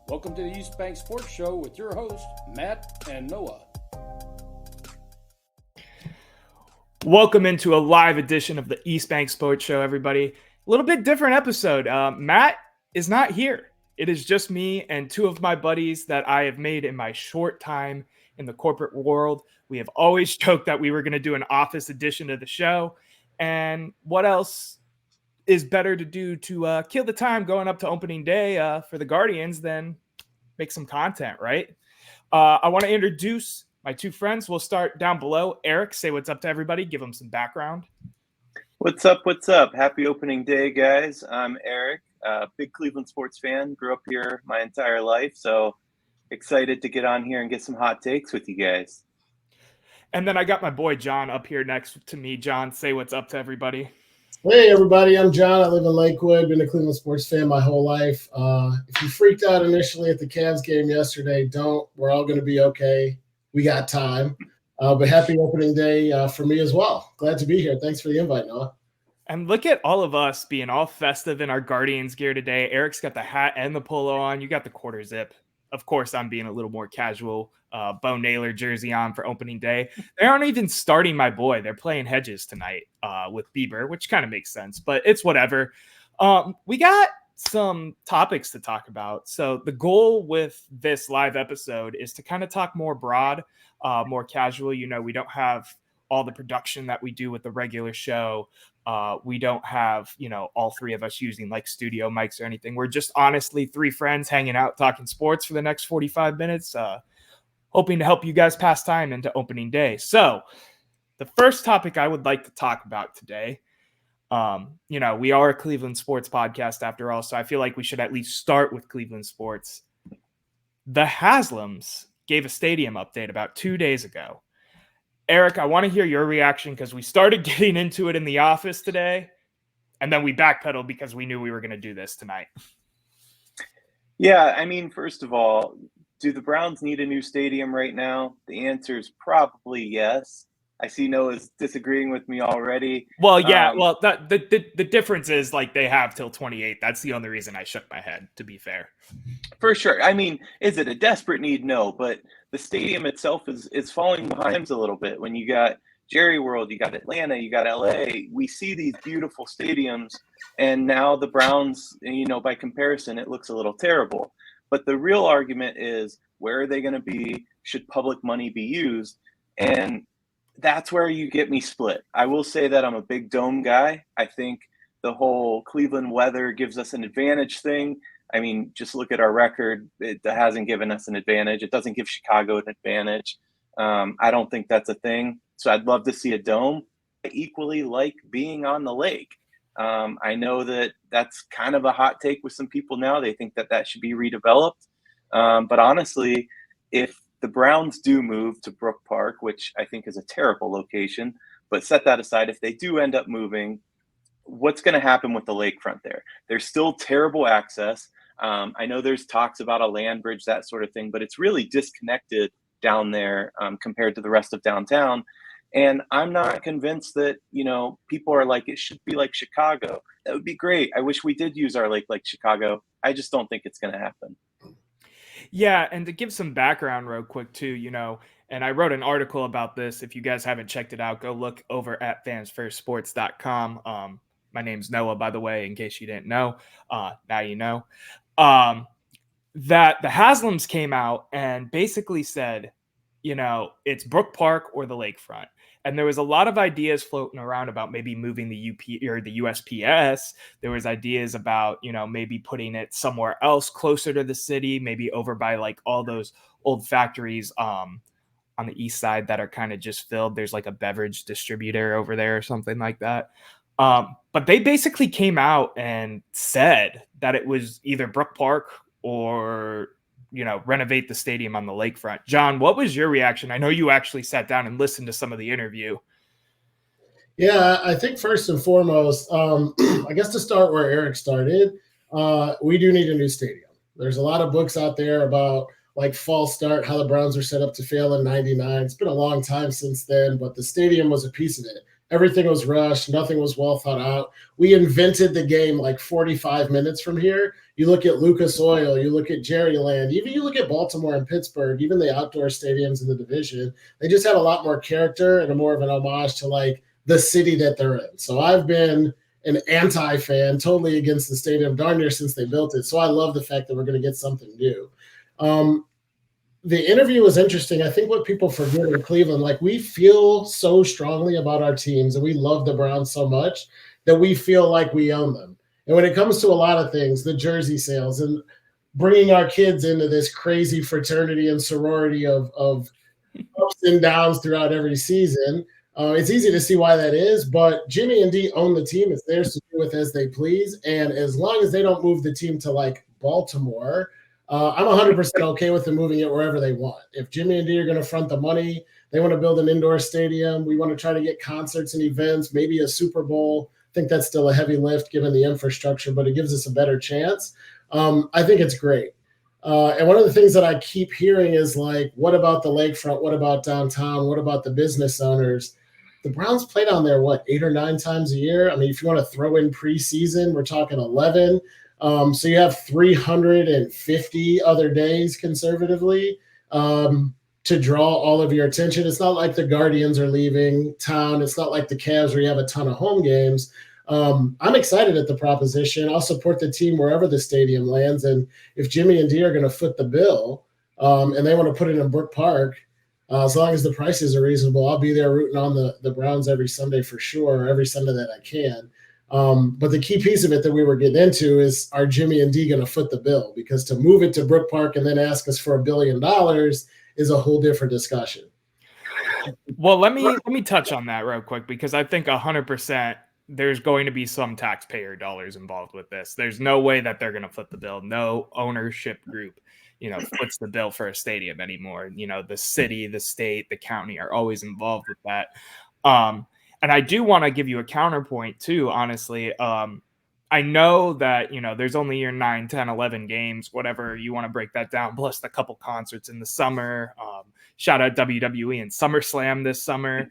Welcome to the East Bank Sports Show with your hosts, Matt and Noah. Welcome into a live edition of the East Bank Sports Show, everybody. A little bit different episode. Matt is not here. It is just me and two of my buddies that I have made in my short time in the corporate world. We have always joked that we were going to do an office edition of the show. And what else is better to do to kill the time going up to opening day for the Guardians than make some content, right? I want to introduce my two friends. We'll start down below. Eric, say what's up to everybody. Give them some background. What's up? What's up? Happy opening day, guys. I'm Eric, big Cleveland sports fan. Grew up here my entire life, so excited to get on here and get some hot takes with you guys. And then I got my boy John up here next to me. John, say what's up to everybody. Hey, everybody. I'm John. I live in Lakewood. Been a Cleveland sports fan my whole life. If you freaked out initially at the Cavs game yesterday, don't. We're all going to be okay. We got time. But happy opening day for me as well. Glad to be here. Thanks for the invite, Noah. And look at all of us being all festive in our Guardians gear today. Eric's got the hat and the polo on. You got the quarter zip. Of course, I'm being a little more casual. Bo Naylor jersey on for opening day. They aren't even starting my boy. They're playing Hedges tonight with Bieber, which kind of makes sense, but it's whatever. We got some topics to talk about. So the goal with this live episode is to kind of talk more broad, more casual. You know, we don't have all the production that we do with the regular show. We don't have, all three of us using like studio mics or anything. We're just honestly three friends hanging out, talking sports for the next 45 minutes, hoping to help you guys pass time into opening day. So the first topic I would like to talk about today, we are a Cleveland sports podcast after all, so I feel like we should at least start with Cleveland sports. The Haslams gave a stadium update about 2 days ago. Eric, I want to hear your reaction because we started getting into it in the office today, and then we backpedaled because we knew we were going to do this tonight. Yeah, I mean, first of all, do the Browns need a new stadium right now? The answer is probably yes. I see Noah's disagreeing with me already. Well, yeah. The difference is like they have till 28. That's the only reason I shook my head, to be fair. For sure. I mean, is it a desperate need? No, but the stadium itself is falling behind a little bit. When you got Jerry World, you got Atlanta, you got LA. We see these beautiful stadiums, and now the Browns, by comparison, it looks a little terrible. But the real argument is, where are they going to be? Should public money be used? And that's where you get me split. I will say that I'm a big dome guy. I think the whole Cleveland weather gives us an advantage thing. I mean, just look at our record. It hasn't given us an advantage. It doesn't give Chicago an advantage. I don't think that's a thing. So I'd love to see a dome. I equally like being on the lake. I know that that's kind of a hot take with some people now. They think that should be redeveloped. But honestly, if the Browns do move to Brook Park, which I think is a terrible location, but set that aside, if they do end up moving, what's going to happen with the lakefront there? There's still terrible access. I know there's talks about a land bridge, that sort of thing, but it's really disconnected down there compared to the rest of downtown. And I'm not convinced that, people are like, it should be like Chicago. That would be great. I wish we did use our lake like Chicago. I just don't think it's going to happen. Yeah, and to give some background real quick too, and I wrote an article about this. If you guys haven't checked it out, go look over at fansfirstsports.com. My name's Noah, by the way, in case you didn't know. Now you know. That the Haslams came out and basically said, it's Brook Park or the lakefront. And there was a lot of ideas floating around about maybe moving the UP or the USPS. There was ideas about, maybe putting it somewhere else closer to the city, maybe over by like all those old factories on the east side that are kind of just filled. There's like a beverage distributor over there or something like that. But they basically came out and said that it was either Brook Park or renovate the stadium on the lakefront. John, what was your reaction? I know you actually sat down and listened to some of the interview. Yeah, I think first and foremost, I guess to start where Eric started, we do need a new stadium. There's a lot of books out there about like false start, how the Browns were set up to fail in '99. It's been a long time since then, but the stadium was a piece of it. Everything was rushed. Nothing was well thought out. We invented the game like 45 minutes from here. You look at Lucas Oil, you look at Jerryland, even you look at Baltimore and Pittsburgh, even the outdoor stadiums in the division, they just had a lot more character and a more of an homage to like the city that they're in. So I've been an anti-fan, totally against the stadium darn near since they built it. So I love the fact that we're going to get something new. The interview was interesting. I think what people forget in Cleveland, like we feel so strongly about our teams and we love the Browns so much that we feel like we own them. And when it comes to a lot of things, the jersey sales and bringing our kids into this crazy fraternity and sorority of ups and downs throughout every season, it's easy to see why that is. But Jimmy and Dee own the team. It's theirs to do with as they please. And as long as they don't move the team to like Baltimore, I'm 100% okay with them moving it wherever they want. If Jimmy and Dee are going to front the money, they want to build an indoor stadium. We want to try to get concerts and events, maybe a Super Bowl. I think that's still a heavy lift given the infrastructure, but it gives us a better chance. I think it's great. And one of the things that I keep hearing is like, what about the lakefront? What about downtown? What about the business owners? The Browns play down there, 8 or 9 times a year? I mean, if you want to throw in preseason, we're talking 11. So you have 350 other days conservatively to draw all of your attention. It's not like the Guardians are leaving town. It's not like the Cavs where you have a ton of home games. I'm excited at the proposition. I'll support the team wherever the stadium lands. And if Jimmy and Dee are going to foot the bill and they want to put it in Brook Park, as long as the prices are reasonable, I'll be there rooting on the Browns every Sunday for sure, every Sunday that I can. But the key piece of it that we were getting into is, are Jimmy and Dee going to foot the bill? Because to move it to Brook Park and then ask us for $1 billion is a whole different discussion. Well, let me touch on that real quick, because I think 100% there's going to be some taxpayer dollars involved with this. There's no way that they're going to foot the bill. No ownership group, foots the bill for a stadium anymore. The city, the state, the county are always involved with that. And I do want to give you a counterpoint too, honestly. I know that, there's only your 9, 10, 11 games, whatever you want to break that down, plus the couple concerts in the summer. Shout out WWE and SummerSlam this summer.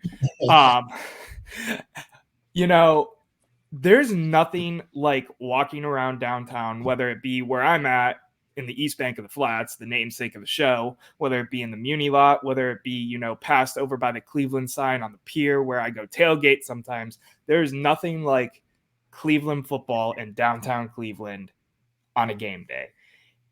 There's nothing like walking around downtown, whether it be where I'm at in the East Bank of the Flats, the namesake of the show, whether it be in the Muni lot, whether it be, passed over by the Cleveland sign on the pier where I go tailgate sometimes. There's nothing like Cleveland football in downtown Cleveland on a game day.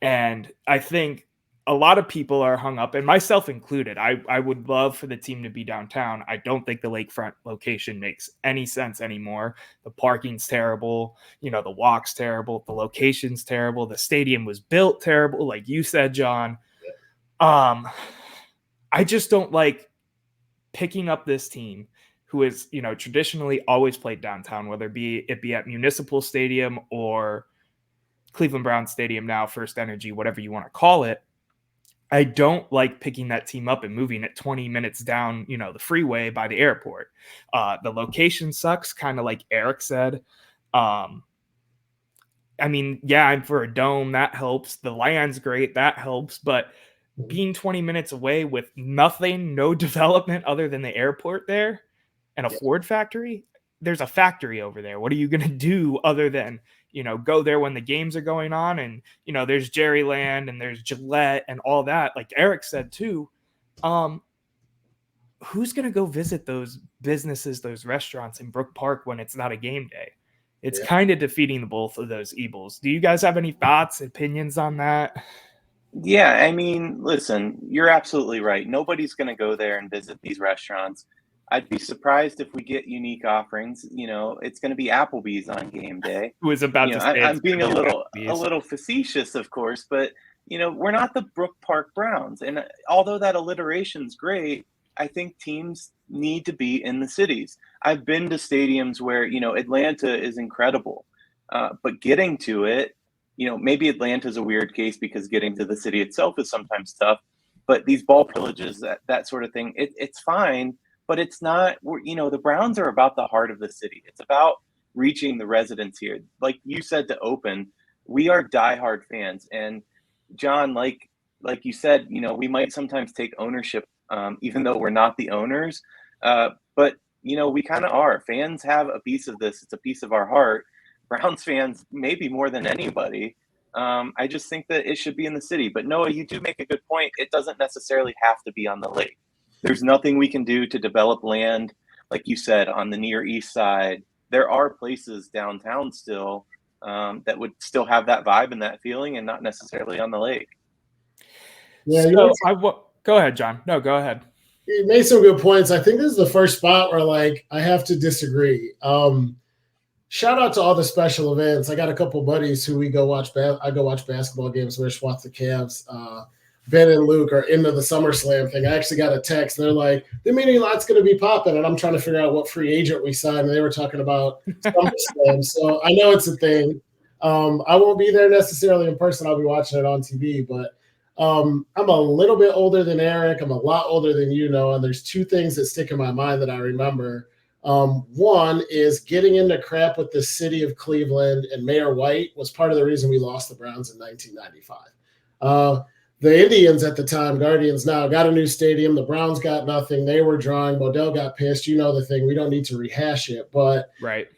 And I think a lot of people are hung up, and myself included. I would love for the team to be downtown. I don't think the lakefront location makes any sense anymore. The parking's terrible. The walk's terrible. The location's terrible. The stadium was built terrible, like you said, John. I just don't like picking up this team who is, traditionally always played downtown, whether it be at Municipal Stadium or Cleveland Browns Stadium now, First Energy, whatever you want to call it. I don't like picking that team up and moving it 20 minutes down, the freeway by the airport. The location sucks, kind of like Eric said. I'm for a dome. That helps. The land's great. That helps. But being 20 minutes away with nothing, no development other than the airport there and a Ford factory, there's a factory over there. What are you going to do other than, go there when the games are going on? And, there's Jerryland and there's Gillette and all that. Like Eric said too, who's going to go visit those businesses, those restaurants in Brook Park when it's not a game day? It's kind of defeating both of those evils. Do you guys have any thoughts, opinions on that? Yeah, listen, you're absolutely right. Nobody's going to go there and visit these restaurants. I'd be surprised if we get unique offerings. It's going to be Applebee's on game day. Who was about to say I'm being a little facetious, of course, but we're not the Brook Park Browns. And although that alliteration's great, I think teams need to be in the cities. I've been to stadiums where Atlanta is incredible, but getting to it, maybe Atlanta's a weird case because getting to the city itself is sometimes tough. But these ball privileges, that sort of thing, it's fine. But it's not, the Browns are about the heart of the city. It's about reaching the residents here. Like you said to open, we are diehard fans. And John, like you said, we might sometimes take ownership, even though we're not the owners. But we kind of are. Fans have a piece of this. It's a piece of our heart. Browns fans, maybe more than anybody. I just think that it should be in the city. But Noah, you do make a good point. It doesn't necessarily have to be on the lake. There's nothing we can do to develop land, like you said, on the Near East Side. There are places downtown still that would still have that vibe and that feeling, and not necessarily on the lake. Yeah, go ahead, John. No, go ahead. You made some good points. I think this is the first spot where I have to disagree. Shout out to all the special events. I got a couple buddies who we go watch. I go watch basketball games. We watch the Cavs. Ben and Luke are into the SummerSlam thing. I actually got a text. They're like, the meeting lot's going to be popping, and I'm trying to figure out what free agent we signed. And they were talking about SummerSlam, so I know it's a thing. I won't be there necessarily in person. I'll be watching it on TV, but I'm a little bit older than Eric. I'm a lot older than you, Noah. And there's two things that stick in my mind that I remember. One is getting into crap with the city of Cleveland, and Mayor White was part of the reason we lost the Browns in 1995. The Indians at the time, Guardians now, got a new stadium. The Browns got nothing. They were drawing. Modell got pissed. You know the thing. We don't need to rehash it. But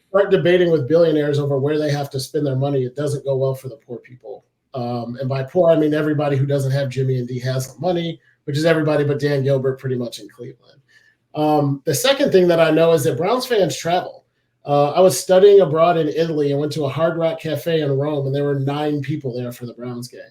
start debating with billionaires over where they have to spend their money. It doesn't go well for the poor people. And by poor, I mean everybody who doesn't have Jimmy and D has the money, which is everybody but Dan Gilbert pretty much in Cleveland. The second thing that I know is that Browns fans travel. I was studying abroad in Italy and went to a Hard Rock Cafe in Rome, and there were 9 people there for the Browns game.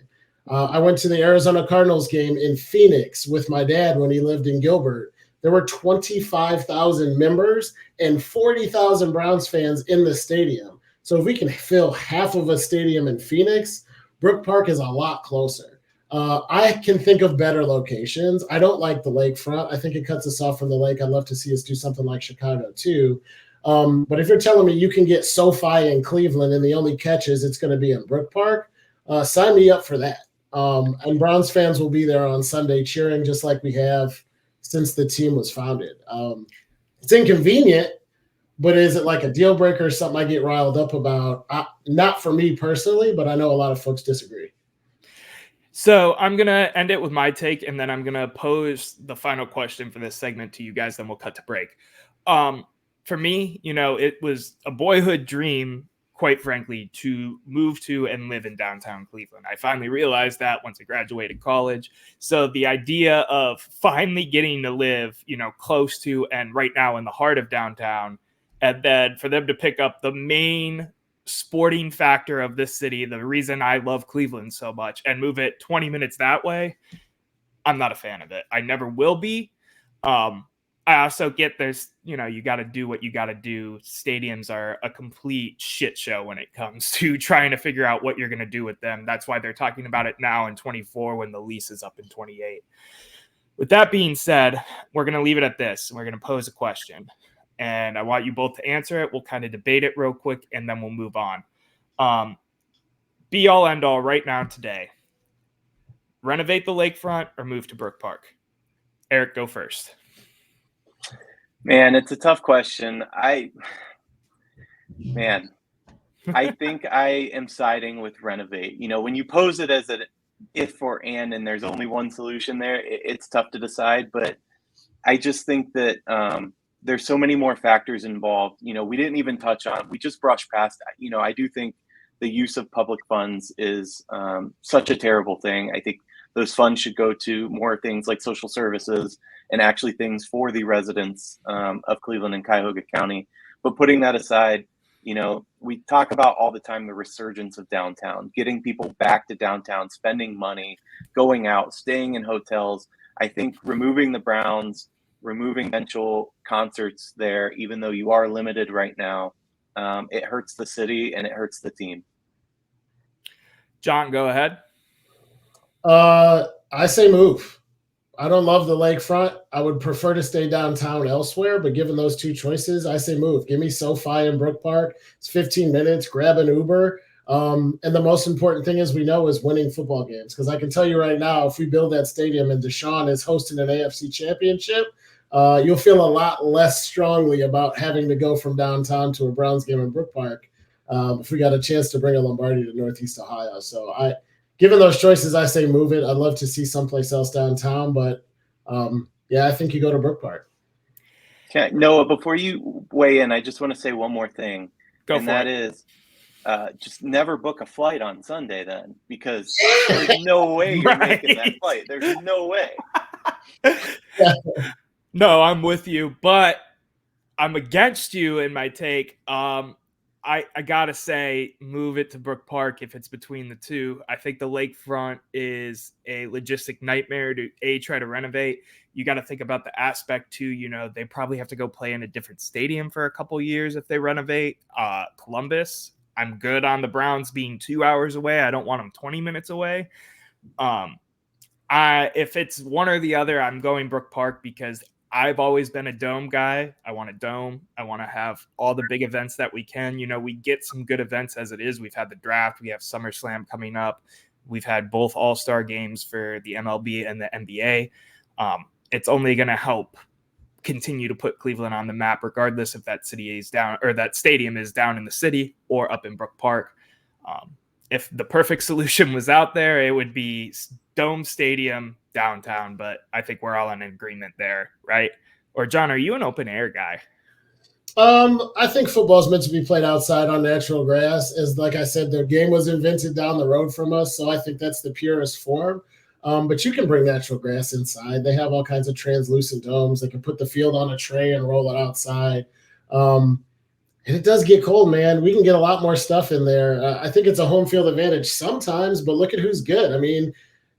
I went to the Arizona Cardinals game in Phoenix with my dad when he lived in Gilbert. There were 25,000 members and 40,000 Browns fans in the stadium. So if we can fill half of a stadium in Phoenix, Brook Park is a lot closer. I can think of better locations. I don't like the lakefront. I think it cuts us off from the lake. I'd love to see us do something like Chicago too. But if you're telling me you can get SoFi in Cleveland and the only catch is it's going to be in Brook Park, sign me up for that. And Browns fans will be there on Sunday cheering just like we have since the team was founded. It's inconvenient, but is it like a deal breaker or something I get riled up about? Not for me personally, but I know a lot of folks disagree. So I'm going to end it with my take, and then I'm going to pose the final question for this segment to you guys, then we'll cut to break. For me, it was a boyhood dream, quite frankly, to move to and live in downtown Cleveland. I finally realized that once I graduated college. So the idea of finally getting to live, close to and right now in the heart of downtown, and then for them to pick up the main sporting factor of this city, the reason I love Cleveland so much, and move it 20 minutes that way, I'm not a fan of it. I never will be. I also get there's, you got to do what you got to do. Stadiums are a complete shit show when it comes to trying to figure out what you're going to do with them. That's why they're talking about it now in 24 when the lease is up in 28. With that being said, we're going to leave it at this. We're going to pose a question, and I want you both to answer it. We'll kind of debate it real quick, and then we'll move on. Be all end all right now today. Renovate the lakefront or move to Brook Park? Eric, go first. Man, it's a tough question. I think I am siding with renovate. When you pose it as an if or and there's only one solution there, it's tough to decide. But I just think that there's so many more factors involved. We didn't even touch on, we just brushed past that. I do think the use of public funds is such a terrible thing. I think those funds should go to more things like social services and actually things for the residents of Cleveland and Cuyahoga County. But putting that aside, we talk about all the time the resurgence of downtown, getting people back to downtown, spending money, going out, staying in hotels. I think removing the Browns, removing eventual concerts there, even though you are limited right now, it hurts the city and it hurts the team. John, go ahead. I say move. I don't love the lakefront. I would prefer to stay downtown elsewhere, but given those two choices, I say move. Give me SoFi in Brook Park. It's 15 minutes. Grab an Uber. And the most important thing, as we know, is winning football games. Because I can tell you right now, if we build that stadium and Deshaun is hosting an AFC championship, you'll feel a lot less strongly about having to go from downtown to a Browns game in Brook Park if we got a chance to bring a Lombardi to Northeast Ohio. So given those choices, I say move it. I'd love to see someplace else downtown, but I think you go to Brook Park. Noah, before you weigh in, I just want to say one more thing. Go and for that it. is just never book a flight on Sunday then, because there's no way you're making that Right. flight. There's no way. No, I'm with you, but I'm against you in my take. I gotta say, move it to Brook Park if it's between the two. I think the lakefront is a logistic nightmare to try to renovate. You got to think about the aspect too. You know, they probably have to go play in a different stadium for a couple years if they renovate. Columbus, I'm good on the Browns being 2 hours away. I don't want them 20 minutes away. If it's one or the other, I'm going Brook Park because I've always been a dome guy. I want a dome. I want to have all the big events that we can. You know, we get some good events as it is. We've had the draft. We have SummerSlam coming up. We've had both All-Star games for the MLB and the NBA. It's only going to help continue to put Cleveland on the map, regardless if that city is down or that stadium is down in the city or up in Brook Park. If the perfect solution was out there, it would be Dome Stadium downtown, but I think we're all in agreement there, right? Or John, are you an open air guy? I think football is meant to be played outside on natural grass. As like I said, the game was invented down the road from us, so I think that's the purest form. But you can bring natural grass inside. They have all kinds of translucent domes. They can put the field on a tray and roll it outside. And it does get cold, man. We can get a lot more stuff in there. I think it's a home field advantage sometimes, but look at who's good. I mean,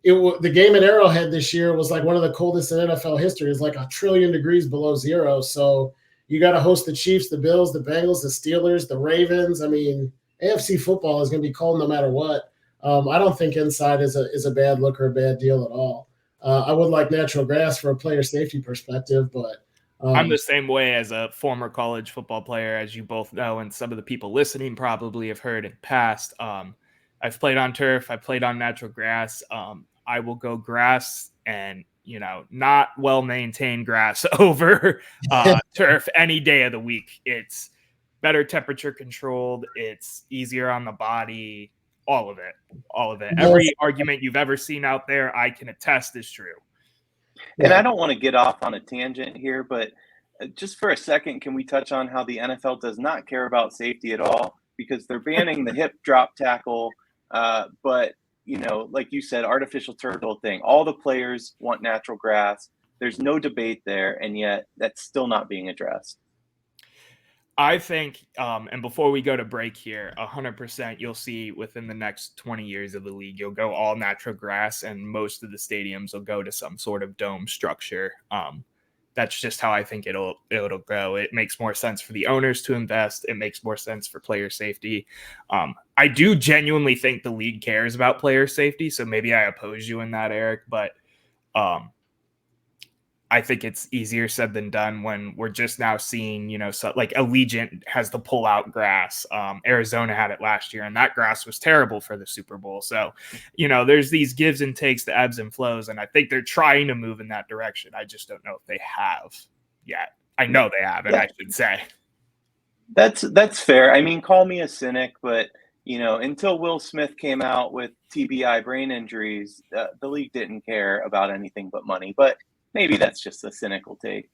the game at Arrowhead this year was like one of the coldest in NFL history. It's like 1 trillion degrees below zero. So you got to host the Chiefs, the Bills, the Bengals, the Steelers, the Ravens. I mean, AFC football is going to be cold no matter what. I don't think inside is a bad look or a bad deal at all. I would like natural grass for a player safety perspective, but I'm the same way as a former college football player, as you both know, and some of the people listening probably have heard in the past. I've played on turf. I played on natural grass. I will go grass and, you know, not well-maintained grass over turf any day of the week. It's better temperature controlled. It's easier on the body. All of it. All of it. Every argument you've ever seen out there, I can attest is true. And I don't want to get off on a tangent here, but just for a second, can we touch on how the NFL does not care about safety at all? Because they're banning the hip drop tackle, but, you know, like you said, artificial turf, the whole thing. All the players want natural grass. There's no debate there, and yet that's still not being addressed. I think, and before we go to break here, 100% you'll see within the next 20 years of the league, you'll go all natural grass, and most of the stadiums will go to some sort of dome structure. That's just how I think it'll go. It makes more sense for the owners to invest. It makes more sense for player safety. I do genuinely think the league cares about player safety, so maybe I oppose you in that, Eric, but I think it's easier said than done when we're just now seeing, you know, so like Allegiant has the pull out grass. Arizona had it last year, and that grass was terrible for the Super Bowl. So, you know, there's these gives and takes, the ebbs and flows, and I think they're trying to move in that direction. I just don't know if they have yet. I know they haven't, I should say. That's fair. I mean, call me a cynic, but, you know, until Will Smith came out with TBI brain injuries, the league didn't care about anything but money. But maybe that's just a cynical take.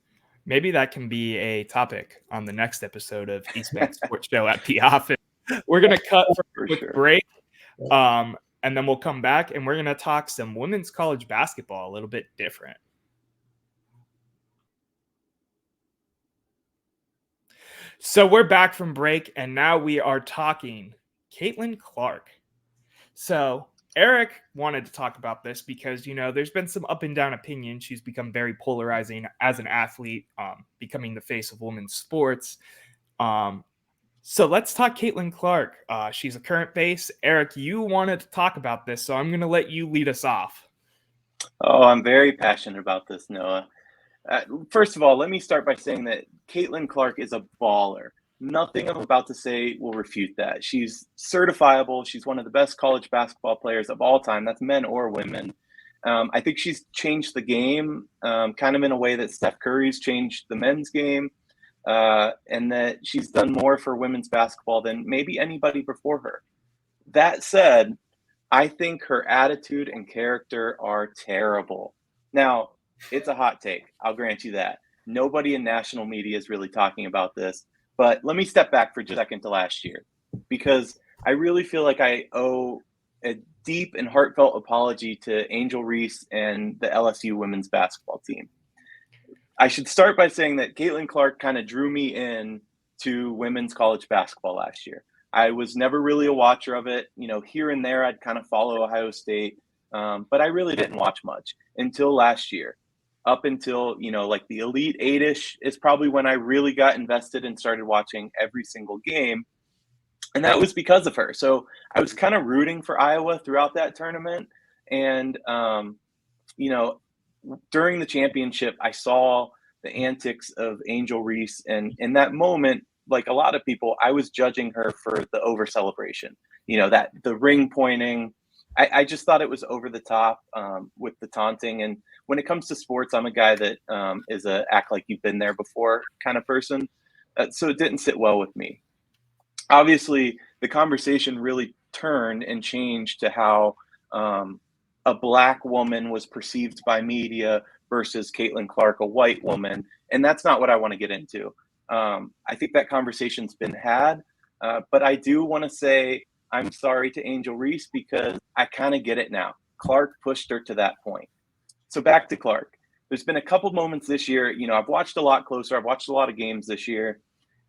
Maybe that can be a topic on the next episode of East Bank Sports Show at the office. We're going to cut for a quick break, and then we'll come back, and we're going to talk some women's college basketball, a little bit different. So we're back from break, and now we are talking Caitlin Clark. So Eric wanted to talk about this because, you know, there's been some up and down opinion. She's become very polarizing as an athlete, becoming the face of women's sports. So let's talk Caitlin Clark. She's a current face. Eric, you wanted to talk about this, so I'm going to let you lead us off. Oh, I'm very passionate about this, Noah. First of all, let me start by saying that Caitlin Clark is a baller. Nothing I'm about to say will refute that. She's certifiable. She's one of the best college basketball players of all time. That's men or women. I think she's changed the game kind of in a way that Steph Curry's changed the men's game, and that she's done more for women's basketball than maybe anybody before her. That said, I think her attitude and character are terrible. Now, it's a hot take. I'll grant you that. Nobody in national media is really talking about this. But let me step back for just a second to last year, because I really feel like I owe a deep and heartfelt apology to Angel Reese and the LSU women's basketball team. I should start by saying that Caitlin Clark kind of drew me in to women's college basketball last year. I was never really a watcher of it. Here and there, I'd kind of follow Ohio State, but I really didn't watch much until last year. Up until, like the Elite Eight-ish is probably when I really got invested and started watching every single game. And that was because of her. So I was kind of rooting for Iowa throughout that tournament. And, during the championship, I saw the antics of Angel Reese. And in that moment, like a lot of people, I was judging her for the over celebration, that the ring pointing. I just thought it was over the top with the taunting. And when it comes to sports, I'm a guy that is a act like you've been there before kind of person. So it didn't sit well with me. Obviously, the conversation really turned and changed to how a Black woman was perceived by media versus Caitlin Clark, a white woman. And that's not what I want to get into. I think that conversation's been had, but I do want to say I'm sorry to Angel Reese because I kind of get it now. Clark pushed her to that point. So back to Clark. There's been a couple moments this year. I've watched a lot closer. I've watched a lot of games this year,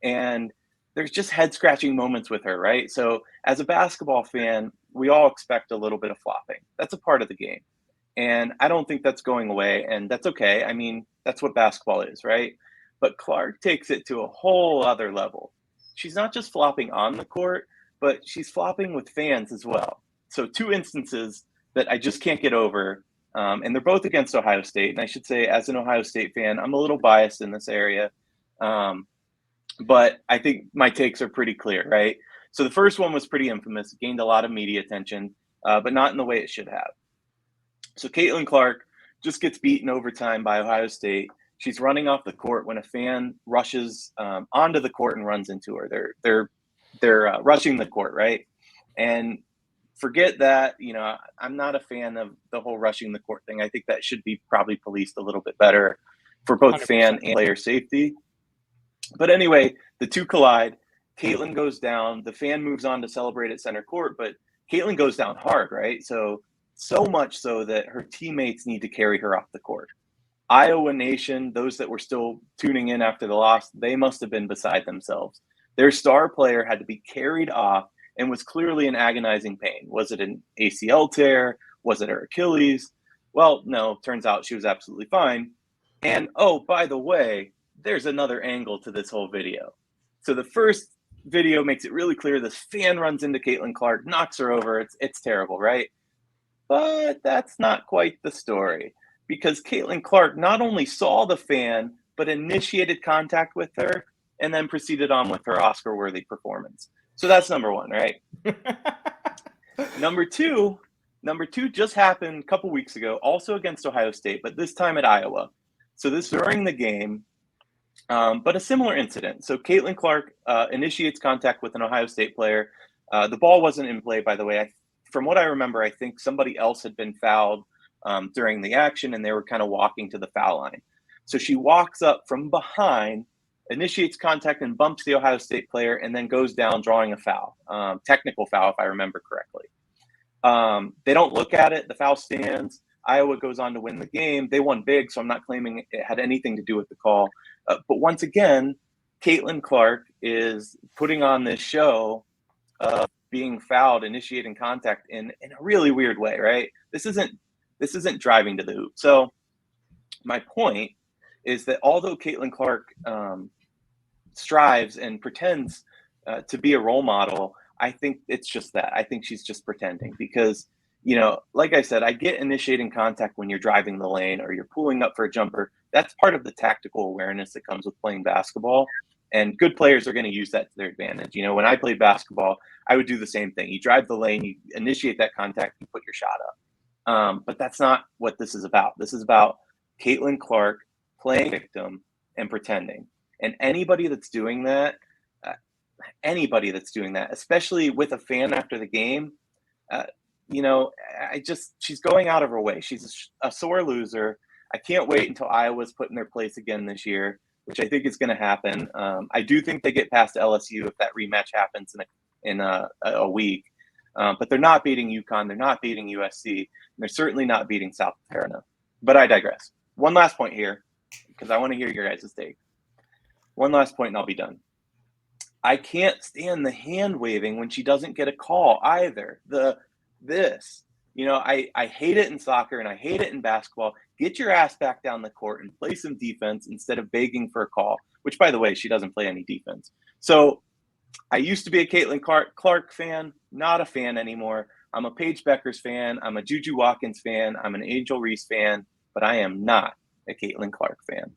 and there's just head-scratching moments with her, right? So as a basketball fan, we all expect a little bit of flopping. That's a part of the game. And I don't think that's going away, and that's okay. I mean, that's what basketball is, right? But Clark takes it to a whole other level. She's not just flopping on the court, but she's flopping with fans as well. So 2 instances that I just can't get over, and they're both against Ohio State. And I should say, as an Ohio State fan, I'm a little biased in this area. But I think my takes are pretty clear, right? So the first one was pretty infamous. It gained a lot of media attention, but not in the way it should have. So Caitlin Clark just gets beaten overtime by Ohio State. She's running off the court when a fan rushes onto the court and runs into her. They're rushing the court, right? And forget that, I'm not a fan of the whole rushing the court thing. I think that should be probably policed a little bit better for both 100%. Fan and player safety. But anyway, the two collide. Caitlin goes down. The fan moves on to celebrate at center court, but Caitlin goes down hard, right? So much so that her teammates need to carry her off the court. Iowa Nation, those that were still tuning in after the loss, they must have been beside themselves. Their star player had to be carried off and was clearly in agonizing pain. Was it an ACL tear? Was it her Achilles? Well, no, turns out she was absolutely fine. And, oh, by the way, there's another angle to this whole video. So the first video makes it really clear this fan runs into Caitlin Clark, knocks her over. It's terrible, right? But that's not quite the story, because Caitlin Clark not only saw the fan, but initiated contact with her and then proceeded on with her Oscar-worthy performance. So that's number one, right? Number two just happened a couple weeks ago, also against Ohio State, but this time at Iowa. So this during the game, but a similar incident. So Caitlin Clark initiates contact with an Ohio State player. The ball wasn't in play, by the way. From what I remember, I think somebody else had been fouled during the action, and they were kind of walking to the foul line. So she walks up from behind, initiates contact and bumps the Ohio State player, and then goes down drawing a foul, technical foul, if I remember correctly. They don't look at it. The foul stands. Iowa goes on to win the game. They won big, so I'm not claiming it had anything to do with the call. But once again, Caitlin Clark is putting on this show of being fouled, initiating contact in a really weird way, right? This isn't driving to the hoop. So my point is that although Caitlin Clark strives and pretends to be a role model, I think it's just that. I think she's just pretending because, like I said, I get initiating contact when you're driving the lane or you're pulling up for a jumper. That's part of the tactical awareness that comes with playing basketball. And good players are going to use that to their advantage. When I played basketball, I would do the same thing. You drive the lane, you initiate that contact, you put your shot up. But that's not what this is about. This is about Caitlin Clark playing victim and pretending. And anybody that's doing that, especially with a fan after the game, she's going out of her way. She's a sore loser. I can't wait until Iowa's put in their place again this year, which I think is going to happen. I do think they get past LSU if that rematch happens in a week. But they're not beating UConn. They're not beating USC. And they're certainly not beating South Carolina. But I digress. One last point here, because I want to hear your guys' take. One last point and I'll be done. I can't stand the hand waving when she doesn't get a call either. I hate it in soccer and I hate it in basketball. Get your ass back down the court and play some defense instead of begging for a call, which, by the way, she doesn't play any defense. So I used to be a Caitlin Clark fan, not a fan anymore. I'm a Paige Beckers fan. I'm a Juju Watkins fan. I'm an Angel Reese fan, but I am not a Caitlin Clark fan.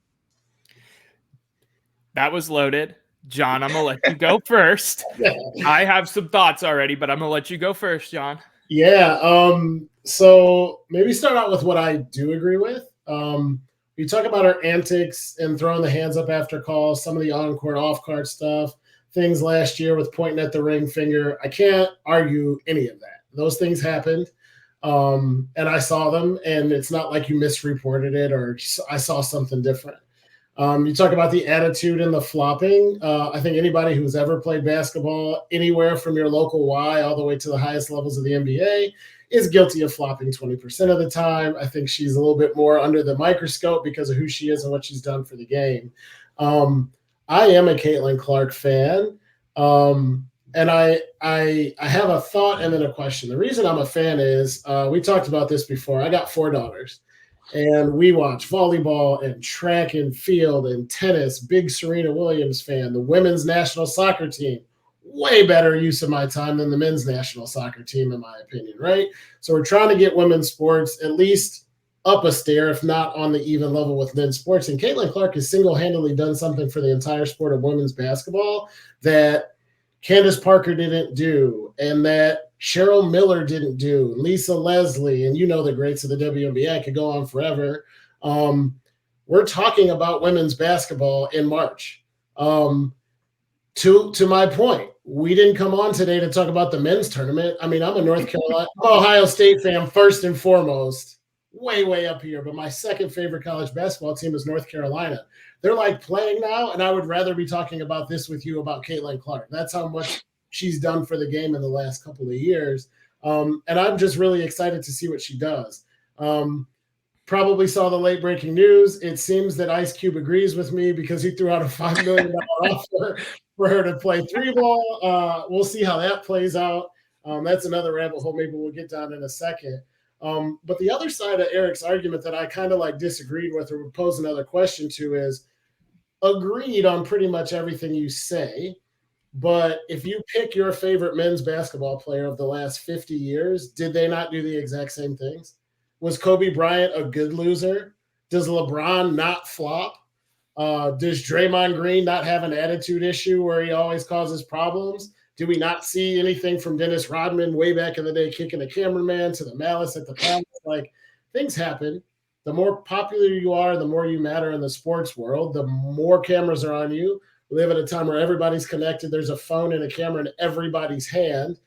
That was loaded. John, I'm going to let you go first. I have some thoughts already, but I'm going to let you go first, John. Yeah. So maybe start out with what I do agree with. You talk about her antics and throwing the hands up after calls, some of the on-court, off-court stuff, things last year with pointing at the ring finger. I can't argue any of that. Those things happened. And I saw them, and it's not like you misreported it or I saw something different. You talk about the attitude and the flopping. I think anybody who's ever played basketball anywhere from your local Y all the way to the highest levels of the NBA is guilty of flopping 20% of the time. I think she's a little bit more under the microscope because of who she is and what she's done for the game. I am a Caitlin Clark fan. And I have a thought and then a question. The reason I'm a fan is we talked about this before. I got 4 daughters. And we watch volleyball and track and field and tennis. Big Serena Williams fan. The women's national soccer team. Way better use of my time than the men's national soccer team, in my opinion, right? So we're trying to get women's sports at least up a stair, if not on the even level with men's sports. And Caitlin Clark has single-handedly done something for the entire sport of women's basketball that Candace Parker didn't do, and that Cheryl Miller didn't do, Lisa Leslie, and the greats of the WNBA. I could go on forever. We're talking about women's basketball in March. To my point, we didn't come on today to talk about the men's tournament. I mean, I'm a North Carolina, Ohio State fan first and foremost, way up here. But my second favorite college basketball team is North Carolina. They're like playing now, and I would rather be talking about this with you about Caitlin Clark. That's how much she's done for the game in the last couple of years. And I'm just really excited to see what she does. Probably saw the late breaking news. It seems that Ice Cube agrees with me because he threw out a $5 million offer for her to play 3-ball. We'll see how that plays out. That's another rabbit hole maybe we'll get down in a second. But the other side of Eric's argument that I kind of like disagreed with or would pose another question to is agreed on pretty much everything you say. But if you pick your favorite men's basketball player of the last 50 years, did they not do the exact same things? Was Kobe Bryant a good loser? Does LeBron not flop? Does Draymond Green not have an attitude issue where he always causes problems? Do we not see anything from Dennis Rodman way back in the day kicking a cameraman to the malice at the palace? Like, things happen. The more popular you are, the more you matter in the sports world, the more cameras are on you. We live at a time where everybody's connected. There's a phone and a camera in everybody's hand.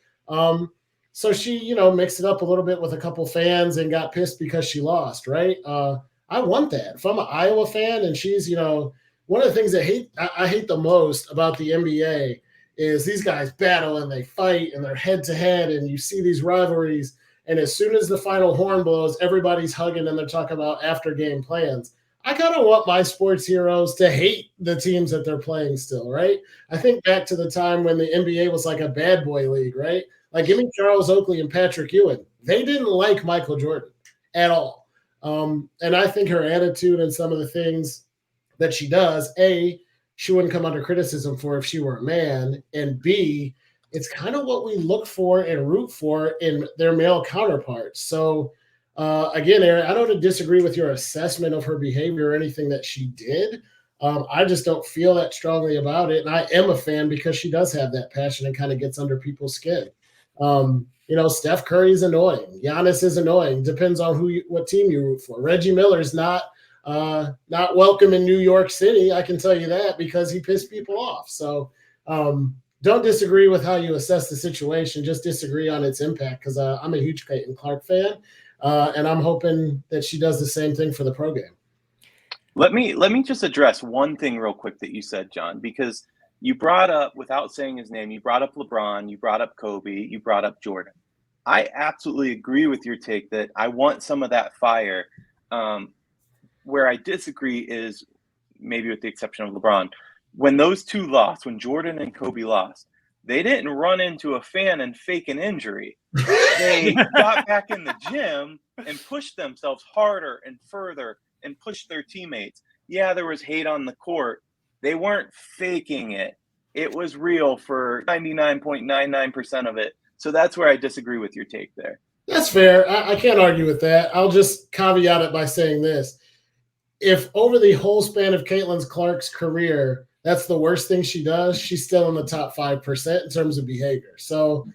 So she, mixed it up a little bit with a couple fans and got pissed because she lost, right? I want that. If I'm an Iowa fan and she's, one of the things I hate the most about the NBA is these guys battle and they fight and they're head to head and you see these rivalries. And as soon as the final horn blows, everybody's hugging and they're talking about after game plans. I kind of want my sports heroes to hate the teams that they're playing still, right? I think back to the time when the NBA was like a bad boy league, right? Like, give me Charles Oakley and Patrick Ewing. They didn't like Michael Jordan at all. And I think her attitude and some of the things that she does, A, she wouldn't come under criticism for if she were a man, and B, it's kind of what we look for and root for in their male counterparts. So, again, Aaron, I don't disagree with your assessment of her behavior or anything that she did. I just don't feel that strongly about it. And I am a fan because she does have that passion and kind of gets under people's skin. Steph Curry is annoying. Giannis is annoying. Depends on what team you root for. Reggie Miller's not welcome in New York City. I can tell you that because he pissed people off. So don't disagree with how you assess the situation. Just disagree on its impact because I'm a huge Caitlin Clark fan. And I'm hoping that she does the same thing for the pro game. Let me just address one thing real quick that you said, John, because you brought up, without saying his name, you brought up LeBron, you brought up Kobe, you brought up Jordan. I absolutely agree with your take that I want some of that fire. Where I disagree is, maybe with the exception of LeBron, when those two lost, when Jordan and Kobe lost, they didn't run into a fan and fake an injury. They got back in the gym and pushed themselves harder and further and pushed their teammates. Yeah, there was hate on the court. They weren't faking it. It was real for 99.99% of it. So that's where I disagree with your take there. That's fair. I can't argue with that. I'll just caveat it by saying this. If over the whole span of Caitlin Clark's career, that's the worst thing she does, she's still in the top 5% in terms of behavior. So,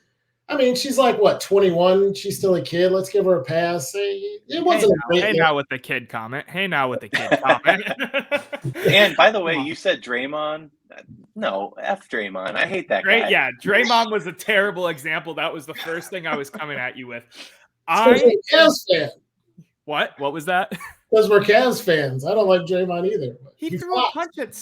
I mean, she's like, what, 21? She's still a kid. Let's give her a pass. It wasn't a great Hey now with the kid comment. And by the way, you said Draymond. No, F Draymond. I hate that guy. Yeah, Draymond was a terrible example. That was the first thing I was coming at you with. Cavs fan. What was that? Because we're Cavs fans. I don't like Draymond either. He threw a punch at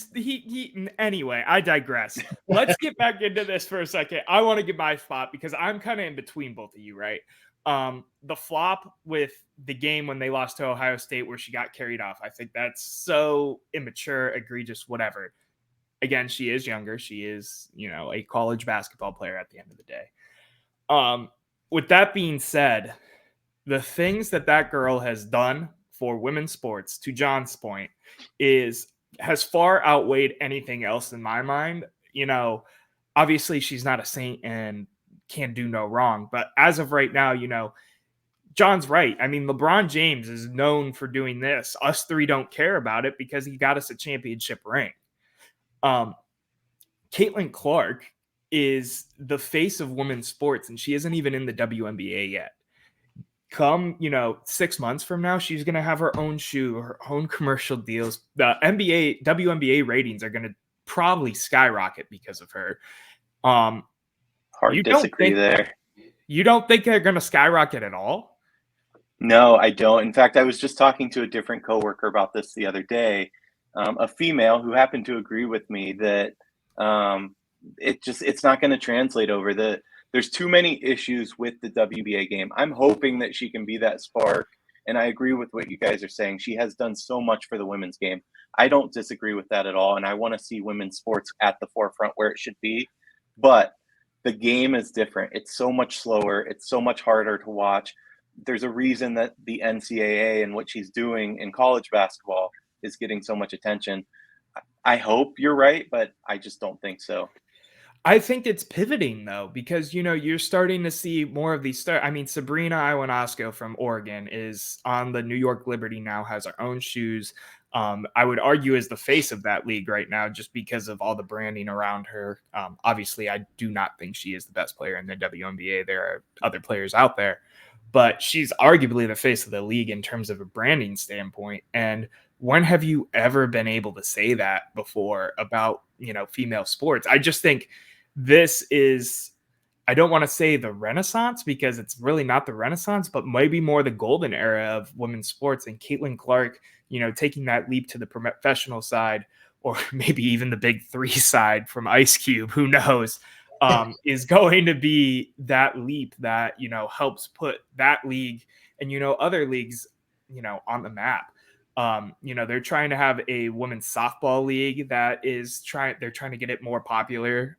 anyway, I digress. Let's get back into this for a second. I want to give my flop because I'm kind of in between both of you, right? The flop with the game when they lost to Ohio State where she got carried off. I think that's so immature, egregious, whatever. Again, she is younger. She is, a college basketball player at the end of the day. With that being said, the things that girl has done for women's sports, to John's point, has far outweighed anything else in my mind. Obviously she's not a saint and can do no wrong, but as of right now, John's right. I mean, LeBron James is known for doing this. Us three don't care about it because he got us a championship ring. Caitlin Clark is the face of women's sports, and she isn't even in the WNBA yet. Come, 6 months from now, she's going to have her own shoe, her own commercial deals. The WNBA ratings are going to probably skyrocket because of her. Hard to disagree there. You don't think they're going to skyrocket at all? No, I don't. In fact, I was just talking to a different coworker about this the other day, a female who happened to agree with me that it's not going to translate over. There's too many issues with the WNBA game. I'm hoping that she can be that spark. And I agree with what you guys are saying. She has done so much for the women's game. I don't disagree with that at all. And I want to see women's sports at the forefront where it should be. But the game is different. It's so much slower. It's so much harder to watch. There's a reason that the NCAA and what she's doing in college basketball is getting so much attention. I hope you're right, but I just don't think so. I think it's pivoting, though, because, you're starting to see more of these Sabrina Ionescu from Oregon is on the New York Liberty now, has her own shoes. I would argue is the face of that league right now just because of all the branding around her. Obviously, I do not think she is the best player in the WNBA. There are other players out there, but she's arguably the face of the league in terms of a branding standpoint. And when have you ever been able to say that before about, female sports? I just think this is, I don't want to say the Renaissance because it's really not the Renaissance, but maybe more the golden era of women's sports, and Caitlin Clark, taking that leap to the professional side, or maybe even the big three side from Ice Cube, who knows, is going to be that leap that, helps put that league and, other leagues, on the map. They're trying to have a women's softball league they're trying to get it more popular.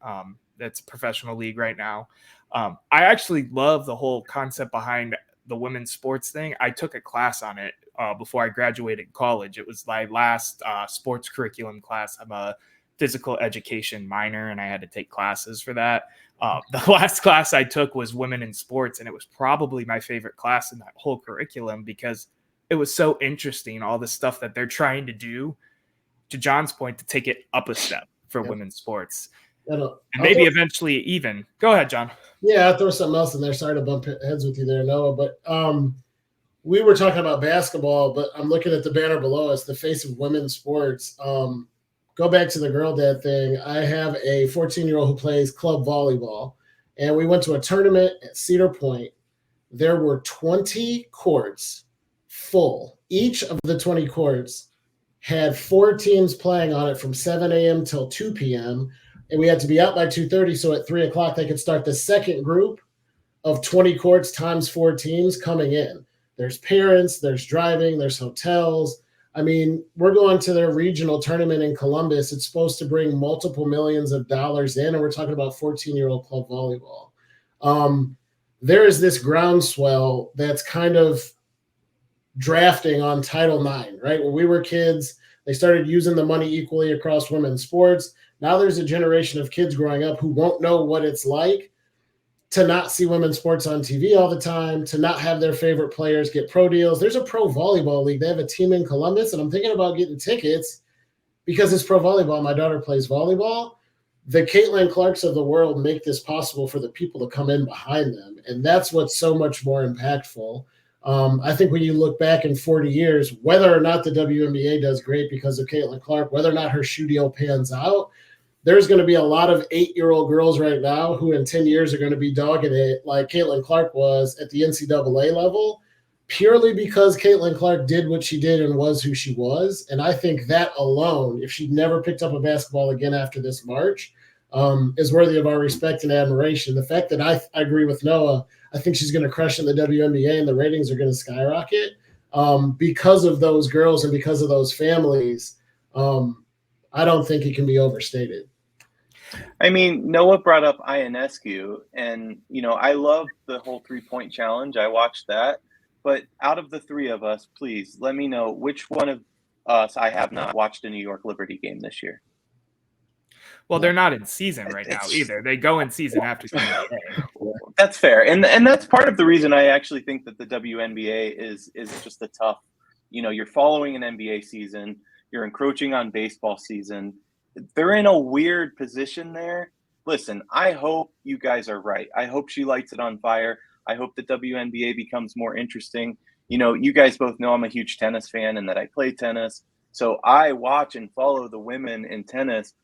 That's a professional league right now. I actually love the whole concept behind the women's sports thing. I took a class on it before I graduated college. It was my last sports curriculum class. I'm a physical education minor, and I had to take classes for that. The last class I took was women in sports, and it was probably my favorite class in that whole curriculum because it was so interesting, all the stuff that they're trying to do, to John's point, to take it up a step for women's sports. And maybe eventually even. Go ahead, John. Yeah, I'll throw something else in there. Sorry to bump heads with you there, Noah. But we were talking about basketball, but I'm looking at the banner below us, the face of women's sports. Go back to the girl dad thing. I have a 14-year-old who plays club volleyball, and we went to a tournament at Cedar Point. There were 20 courts full. Each of the 20 courts had 4 teams playing on it from 7 a.m. till 2 p.m., and we had to be out by 2:30, so at 3 o'clock they could start the second group of 20 courts times 4 teams coming in. There's parents, there's driving, there's hotels. I mean, we're going to their regional tournament in Columbus. It's supposed to bring multiple millions of dollars in, and we're talking about 14-year-old club volleyball. There is this groundswell that's kind of drafting on Title IX, right? When we were kids, they started using the money equally across women's sports. Now there's a generation of kids growing up who won't know what it's like to not see women's sports on TV all the time, to not have their favorite players get pro deals. There's a pro volleyball league. They have a team in Columbus, and I'm thinking about getting tickets because it's pro volleyball. My daughter plays volleyball. The Caitlin Clarks of the world make this possible for the people to come in behind them, and that's what's so much more impactful. I think when you look back in 40 years, whether or not the WNBA does great because of Caitlin Clark, whether or not her shoe deal pans out, there's going to be a lot of 8-year-old girls right now who in 10 years are going to be dogging it like Caitlin Clark was at the NCAA level, purely because Caitlin Clark did what she did and was who she was. And I think that alone, if she'd never picked up a basketball again after this March, is worthy of our respect and admiration. The fact that I agree with Noah, I think she's going to crush in the WNBA and the ratings are going to skyrocket because of those girls and because of those families. I don't think it can be overstated. I mean, Noah brought up Ionescu, and, I love the whole 3-point challenge. I watched that. But out of the 3 of us, please let me know which one of us I have not watched a New York Liberty game this year. Well, they're not in season right now either. They go in season after season. That's fair. And that's part of the reason I actually think that the WNBA is just a tough, you're following an NBA season, you're encroaching on baseball season. They're in a weird position there. Listen, I hope you guys are right. I hope she lights it on fire. I hope the WNBA becomes more interesting. You guys both know I'm a huge tennis fan and that I play tennis. So I watch and follow the women in tennis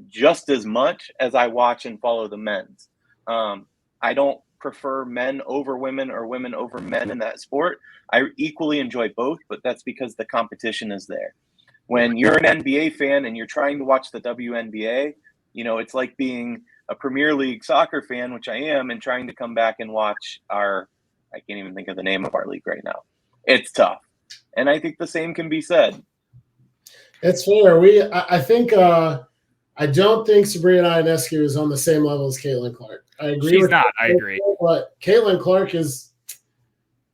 just as much as I watch and follow the men's. I don't prefer men over women or women over men in that sport. I equally enjoy both, but that's because the competition is there. When you're an NBA fan and you're trying to watch the WNBA, it's like being a Premier League soccer fan, which I am, and trying to come back and watch I can't even think of the name of our league right now. It's tough. And I think the same can be said. It's fair. I think I don't think Sabrina Ionescu is on the same level as Caitlin Clark. I agree. She's not. I agree. But Caitlin Clark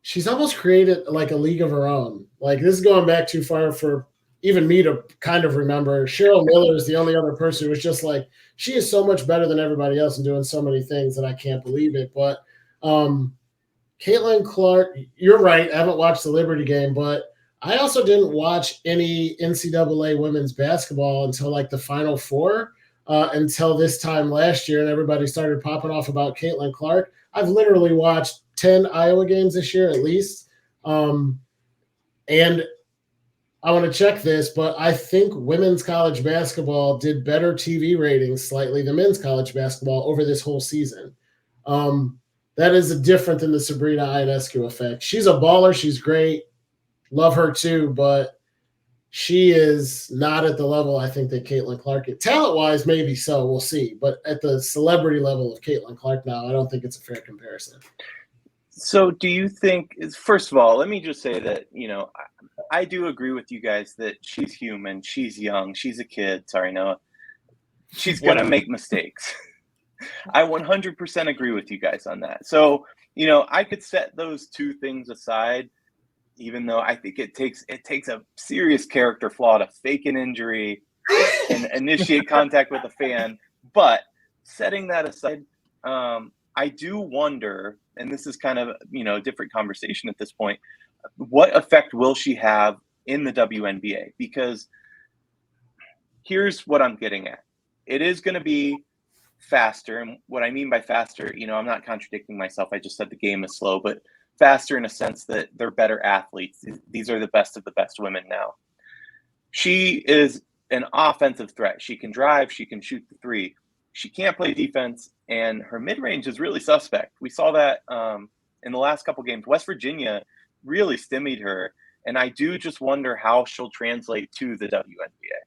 she's almost created like a league of her own. Like, this is going back too far for even me to kind of remember. Cheryl Miller is the only other person who was just like, she is so much better than everybody else and doing so many things that I can't believe it. But Caitlin Clark, you're right. I haven't watched the Liberty game, but I also didn't watch any NCAA women's basketball until like the Final Four, until this time last year, and everybody started popping off about Caitlin Clark. I've literally watched 10 Iowa games this year at least. And I want to check this, but I think women's college basketball did better TV ratings slightly than men's college basketball over this whole season. That is different than the Sabrina Ionescu effect. She's a baller. She's great. Love her too, but she is not at the level I think that Caitlin Clark is. Talent-wise, maybe so. We'll see. But at the celebrity level of Caitlin Clark now, I don't think it's a fair comparison. So do you think, first of all, let me just say that, I do agree with you guys that she's human. She's young. She's a kid. Sorry, Noah. She's going to make mistakes. I 100% agree with you guys on that. So, I could set those two things aside, even though I think it takes a serious character flaw to fake an injury and initiate contact with a fan. But setting that aside, I do wonder, and this is kind of, a different conversation at this point, what effect will she have in the WNBA? Because here's what I'm getting at. It is going to be faster. And what I mean by faster, I'm not contradicting myself. I just said the game is slow, but faster in a sense that they're better athletes. These are the best of the best women now. She is an offensive threat. She can drive. She can shoot the three. She can't play defense, and her mid-range is really suspect. We saw that in the last couple games. West Virginia really stymied her, And I do just wonder how she'll translate to the WNBA.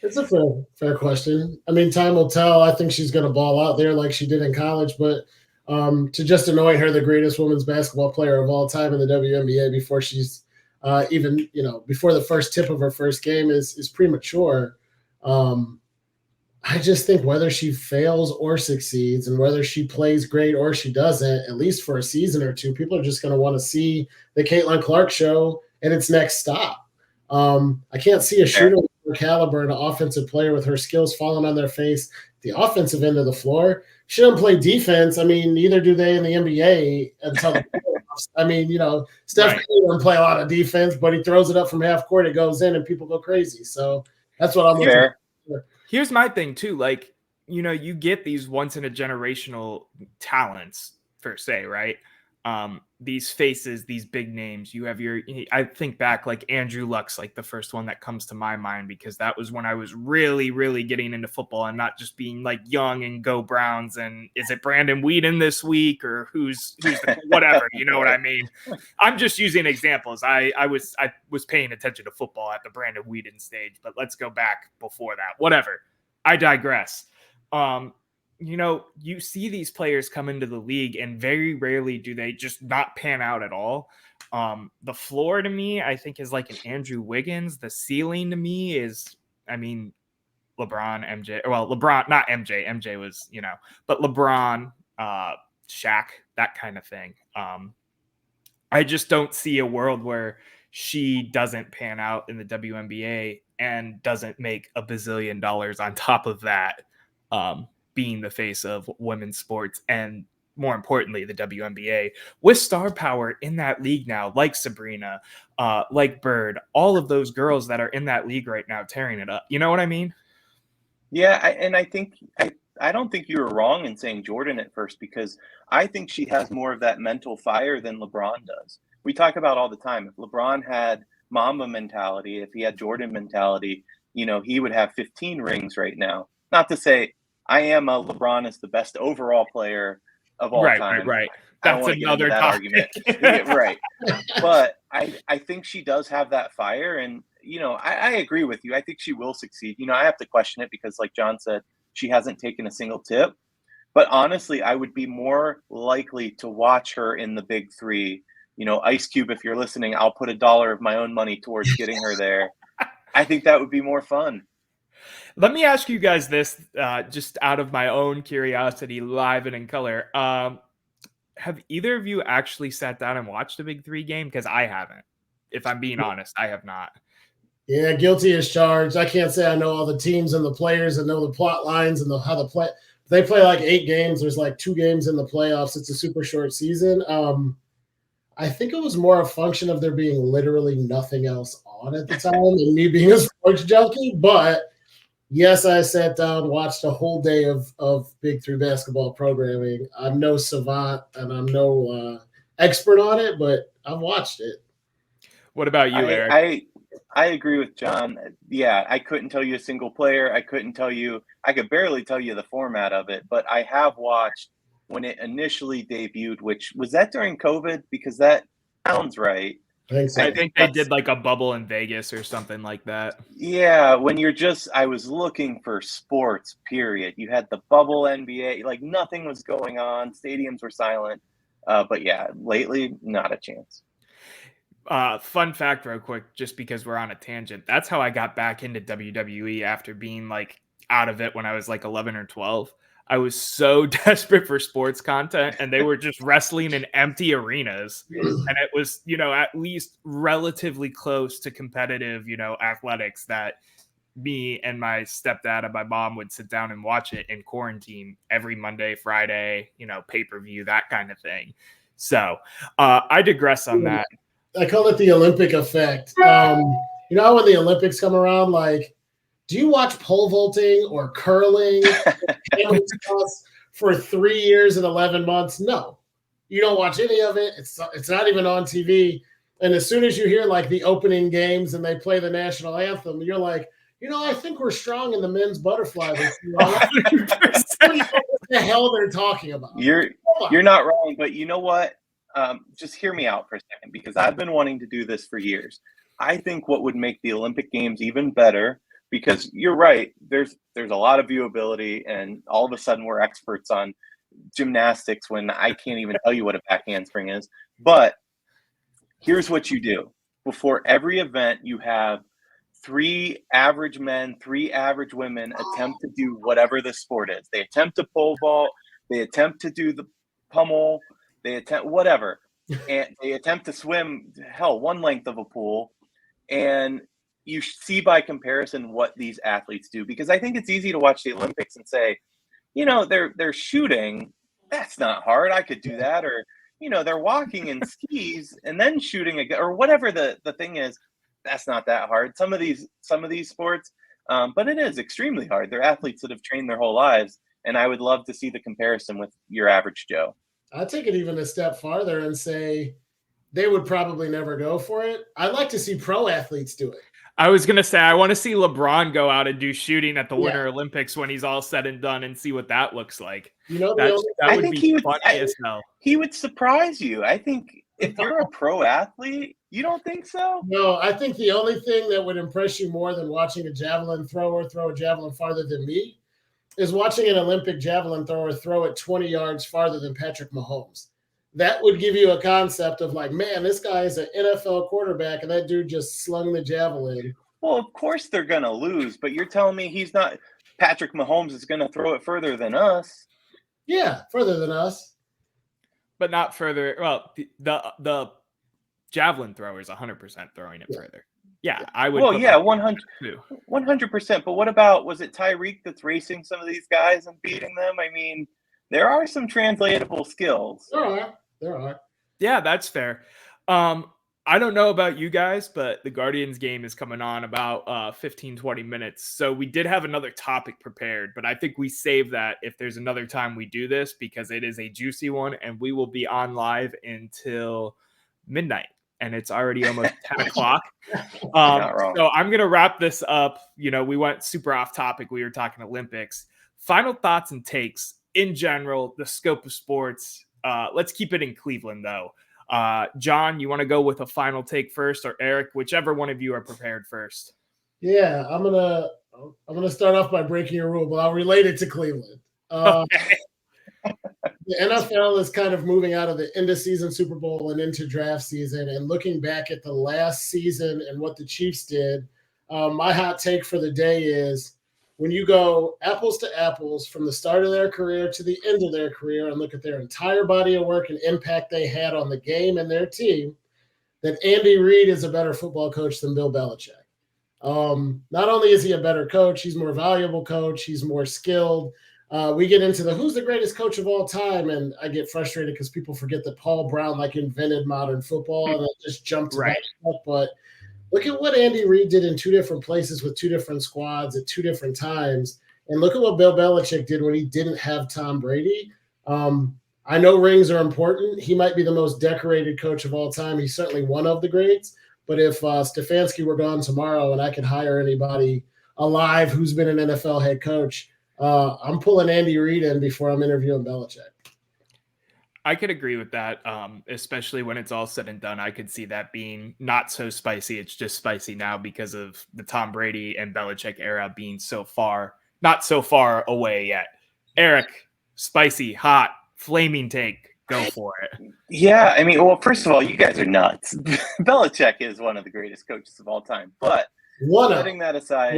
It's a fair question. I mean, time will tell. I think she's going to ball out there like she did in college, but to just anoint her the greatest women's basketball player of all time in the WNBA before she's even, before the first tip of her first game is premature. I just think whether she fails or succeeds and whether she plays great or she doesn't, at least for a season or two, people are just going to want to see the Caitlin Clark show and its next stop. I can't see a shooter with her caliber and an offensive player with her skills falling on their face the offensive end of the floor. She doesn't play defense. I mean, neither do they in the NBA until the playoffs. I mean, Steph Curry doesn't play a lot of defense, but he throws it up from half court, it goes in, and people go crazy. So that's what I'm looking for. Here's my thing too. Like, you get these once in a generational talents per se, right? These faces, these big names. You have I think back like Andrew Luck's like the first one that comes to my mind, because that was when I was really, really getting into football and not just being like young and go Browns and is it Brandon Whedon this week or who's whatever, you know what I mean? I'm just using examples. I was paying attention to football at the Brandon Whedon stage, but let's go back before that. Whatever. I digress. You see these players come into the league and very rarely do they just not pan out at all. The floor to me, I think, is like an Andrew Wiggins. The ceiling to me is, LeBron, MJ. Well, LeBron, not MJ. MJ was, but LeBron, Shaq, that kind of thing. I just don't see a world where she doesn't pan out in the WNBA and doesn't make $1 bazillion on top of that. Being the face of women's sports and more importantly, the WNBA with star power in that league now, like Sabrina, like Bird, all of those girls that are in that league right now, tearing it up. You know what I mean? Yeah. I don't think you were wrong in saying Jordan at first, because I think she has more of that mental fire than LeBron does. We talk about all the time. If LeBron had Mamba mentality, if he had Jordan mentality, he would have 15 rings right now. Not to say, I am a LeBron is the best overall player of all time. Right. That's another argument. Yeah, right. But I think she does have that fire. And, I agree with you. I think she will succeed. I have to question it because, like John said, she hasn't taken a single tip. But honestly, I would be more likely to watch her in the big three. Ice Cube, if you're listening, I'll put $1 of my own money towards getting her there. I think that would be more fun. Let me ask you guys this, just out of my own curiosity, live and in color. Have either of you actually sat down and watched a Big Three game? Because I haven't. If I'm being honest, I have not. Yeah, guilty as charged. I can't say I know all the teams and the players and know the plot lines and how the play. They play like 8 games. There's like 2 games in the playoffs. It's a super short season. I think it was more a function of there being literally nothing else on at the time and me being a sports junkie. But yes, I sat down, watched a whole day of Big Three basketball programming. I'm no savant and I'm no expert on it, but I've watched it. What about you, Eric? I agree with John. Yeah, I couldn't tell you a single player. I could barely tell you the format of it, but I have watched when it initially debuted, which was that during COVID? Because that sounds right. I think they did like a bubble in Vegas or something like that. Yeah, when I was looking for sports, period. You had the bubble NBA, like nothing was going on. Stadiums were silent. But yeah, lately, not a chance. Fun fact real quick, just because we're on a tangent. That's how I got back into WWE after being like out of it when I was like 11 or 12. I was so desperate for sports content and they were just wrestling in empty arenas. And it was, at least relatively close to competitive, athletics that me and my stepdad and my mom would sit down and watch it in quarantine every Monday, Friday, pay-per-view, that kind of thing. So I digress on that. I call it the Olympic effect. When the Olympics come around, like, do you watch pole vaulting or curling for 3 years and 11 months? No, you don't watch any of it. It's not even on TV. And as soon as you hear like the opening games and they play the national anthem, you're like, I think we're strong in the men's butterfly. What the hell they're talking about? You're not wrong, but you know what? just hear me out for a second, because I've been wanting to do this for years. I think what would make the Olympic Games even better, because you're right, there's a lot of viewability, and all of a sudden we're experts on gymnastics when I can't even tell you what a back handspring is. But here's what you do. Before every event, you have 3 average men, 3 average women attempt to do whatever the sport is. They attempt to pole vault, they attempt to do the pummel, they attempt whatever, and they attempt to swim, hell, one length of a pool. And you see by comparison what these athletes do, because I think it's easy to watch the Olympics and say, they're shooting. That's not hard. I could do that. Or, they're walking in skis and then shooting or whatever the thing is. That's not that hard. Some of these sports, but it is extremely hard. They're athletes that have trained their whole lives. And I would love to see the comparison with your average Joe. I'd take it even a step farther and say they would probably never go for it. I'd like to see pro athletes do it. I was going to say, I want to see LeBron go out and do shooting at the Winter Olympics when he's all said and done and see what that looks like. I think he would, as hell. He would surprise you. I think if you're a pro athlete, you don't think so? No, I think the only thing that would impress you more than watching a javelin thrower throw a javelin farther than me is watching an Olympic javelin thrower throw it 20 yards farther than Patrick Mahomes. That would give you a concept of like, man, this guy is an NFL quarterback, and that dude just slung the javelin. Well, of course they're going to lose, but you're telling me he's not – Patrick Mahomes is going to throw it further than us. Yeah, further than us. But not further – well, the javelin thrower is 100% throwing it further. Yeah, I would. Well, yeah, 100%. But what about, was it Tyreek that's racing some of these guys and beating them? I mean, there are some translatable skills. There are. Yeah, that's fair. I don't know about you guys, but the Guardians game is coming on about 15, 20 minutes. So we did have another topic prepared, but I think we save that if there's another time we do this, because it is a juicy one, and we will be on live until midnight. And it's already almost 10 o'clock. So I'm going to wrap this up. We went super off topic. We were talking Olympics. Final thoughts and takes in general, the scope of sports. Let's keep it in Cleveland, though. John, you want to go with a final take first, or Eric, whichever one of you are prepared first? Yeah, I'm gonna start off by breaking a rule, but I'll relate it to Cleveland. Okay. The NFL is kind of moving out of the end of season Super Bowl and into draft season, and looking back at the last season and what the Chiefs did. My hot take for the day is, when you go apples to apples from the start of their career to the end of their career and look at their entire body of work and impact they had on the game and their team, that Andy Reid is a better football coach than Bill Belichick. Not only is he a better coach, he's more valuable coach, he's more skilled. We get into who's the greatest coach of all time, and I get frustrated because people forget that Paul Brown invented modern football, and I just jumped to that stuff. But look at what Andy Reid did in 2 different places with 2 different squads at 2 different times. And look at what Bill Belichick did when he didn't have Tom Brady. I know rings are important. He might be the most decorated coach of all time. He's certainly one of the greats. But if Stefanski were gone tomorrow and I could hire anybody alive who's been an NFL head coach, I'm pulling Andy Reid in before I'm interviewing Belichick. I could agree with that, especially when it's all said and done. I could see that being not so spicy. It's just spicy now because of the Tom Brady and Belichick era being not so far away yet. Eric, spicy, hot, flaming take. Go for it. Yeah, I mean, well, first of all, you guys are nuts. Belichick is one of the greatest coaches of all time. But setting that aside,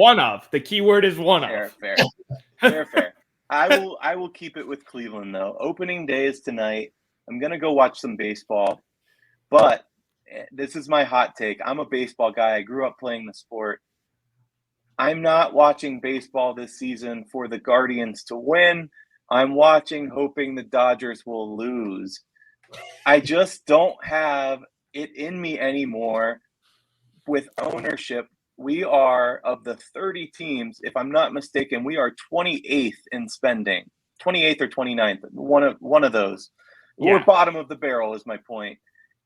the key word is one of. Fair. I will keep it with Cleveland, though. Opening day is tonight. I'm going to go watch some baseball. But this is my hot take. I'm a baseball guy. I grew up playing the sport. I'm not watching baseball this season for the Guardians to win. I'm watching hoping the Dodgers will lose. I just don't have it in me anymore with ownership. We are, of the 30 teams, if I'm not mistaken, we are 28th in spending, 28th or 29th, one of those. Yeah. We're bottom of the barrel is my point.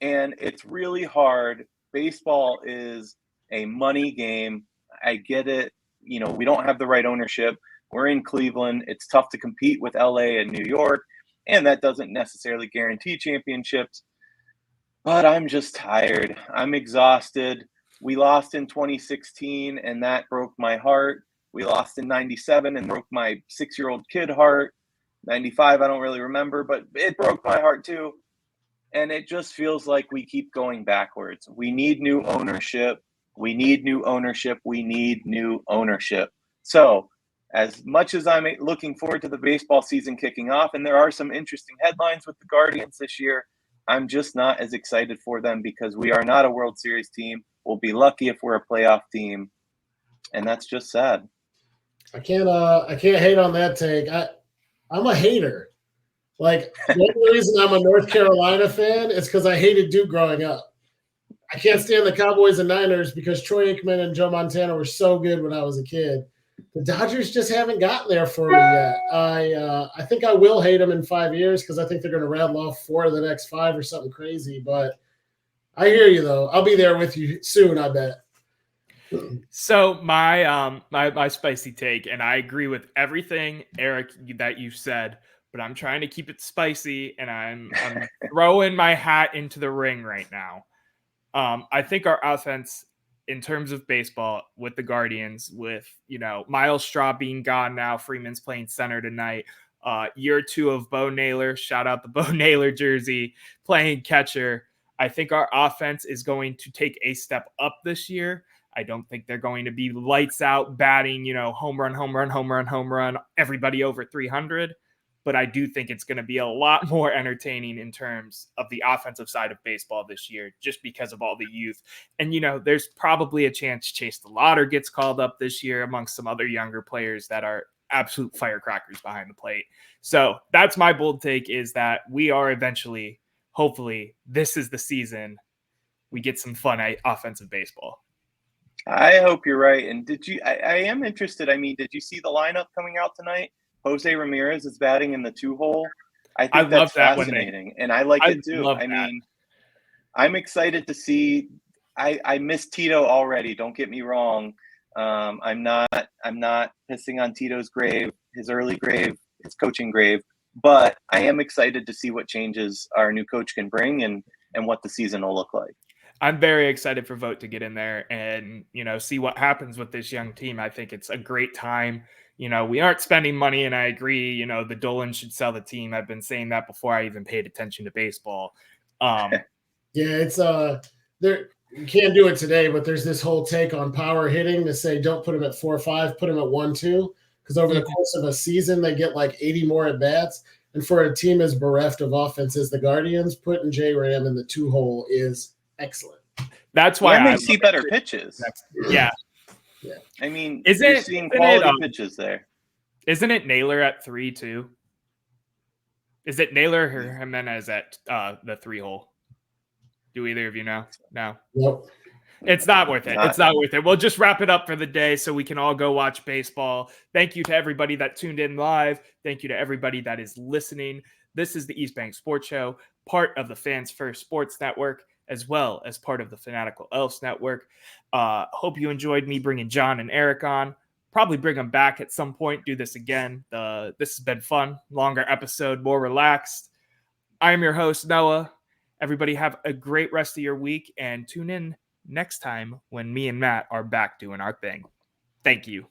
And it's really hard. Baseball is a money game. I get it. We don't have the right ownership. We're in Cleveland. It's tough to compete with LA and New York, and that doesn't necessarily guarantee championships. But I'm just tired. I'm exhausted. We lost in 2016, and that broke my heart. We lost in 97 and broke my 6-year-old kid heart. 95, I don't really remember, but it broke my heart too. And it just feels like we keep going backwards. We need new ownership. We need new ownership. We need new ownership. So, as much as I'm looking forward to the baseball season kicking off, and there are some interesting headlines with the Guardians this year, I'm just not as excited for them because we are not a World Series team. We'll be lucky if we're a playoff team, and that's just sad. I can't hate on that take. I'm a hater. Like, the only reason I'm a North Carolina fan is because I hated Duke growing up. I can't stand the Cowboys and Niners because Troy Aikman and Joe Montana were so good when I was a kid. The Dodgers just haven't gotten there for me yet. I think I will hate them in 5 years because I think they're going to rattle off 4 of the next 5 or something crazy. But I hear you, though. I'll be there with you soon, I bet. So my spicy take, and I agree with everything, Eric, that you said, but I'm trying to keep it spicy, and I'm throwing my hat into the ring right now. I think our offense, in terms of baseball, with the Guardians, with Miles Straw being gone now, Freeman's playing center tonight. Year 2 of Bo Naylor, shout out the Bo Naylor jersey, playing catcher. I think our offense is going to take a step up this year. I don't think they're going to be lights out batting, home run, home run, home run, home run, everybody over 300. But I do think it's going to be a lot more entertaining in terms of the offensive side of baseball this year, just because of all the youth. And, there's probably a chance Chase the Lauder gets called up this year amongst some other younger players that are absolute firecrackers behind the plate. So that's my bold take, is that we are eventually, hopefully, this is the season we get some fun offensive baseball. I hope you're right. And I am interested. I mean, did you see the lineup coming out tonight? Jose Ramirez is batting in the 2-hole. I think that's fascinating. And I like it too. I mean, I'm excited to see. I miss Tito already. Don't get me wrong. I'm not pissing on Tito's grave, his early grave, his coaching grave. But I am excited to see what changes our new coach can bring and what the season will look like. I'm very excited for Vogt to get in there and, see what happens with this young team. I think it's a great time. We aren't spending money, and I agree, the Dolan should sell the team. I've been saying that before I even paid attention to baseball. Yeah, it's there. You can't do it today, but there's this whole take on power hitting to say don't put him at 4-5, put him at 1-2, because over the course of a season they get like 80 more at bats. And for a team as bereft of offense as the Guardians, putting J Ram in the 2-hole is excellent. That's why I see better pitches. Yeah. I mean, you're seeing quality pitches there. Isn't it Naylor at 3 too? Is it Naylor or Jimenez at the 3-hole? Do either of you know? No. Nope. It's not worth it. It's not worth it. We'll just wrap it up for the day so we can all go watch baseball. Thank you to everybody that tuned in live. Thank you to everybody that is listening. This is the East Bank Sports Show, part of the Fans First Sports Network, as well as part of the Fanatical Elves Network. Hope you enjoyed me bringing John and Eric on. Probably bring them back at some point, do this again. This has been fun. Longer episode, more relaxed. I am your host, Noah. Everybody have a great rest of your week, and tune in next time when me and Matt are back doing our thing. Thank you.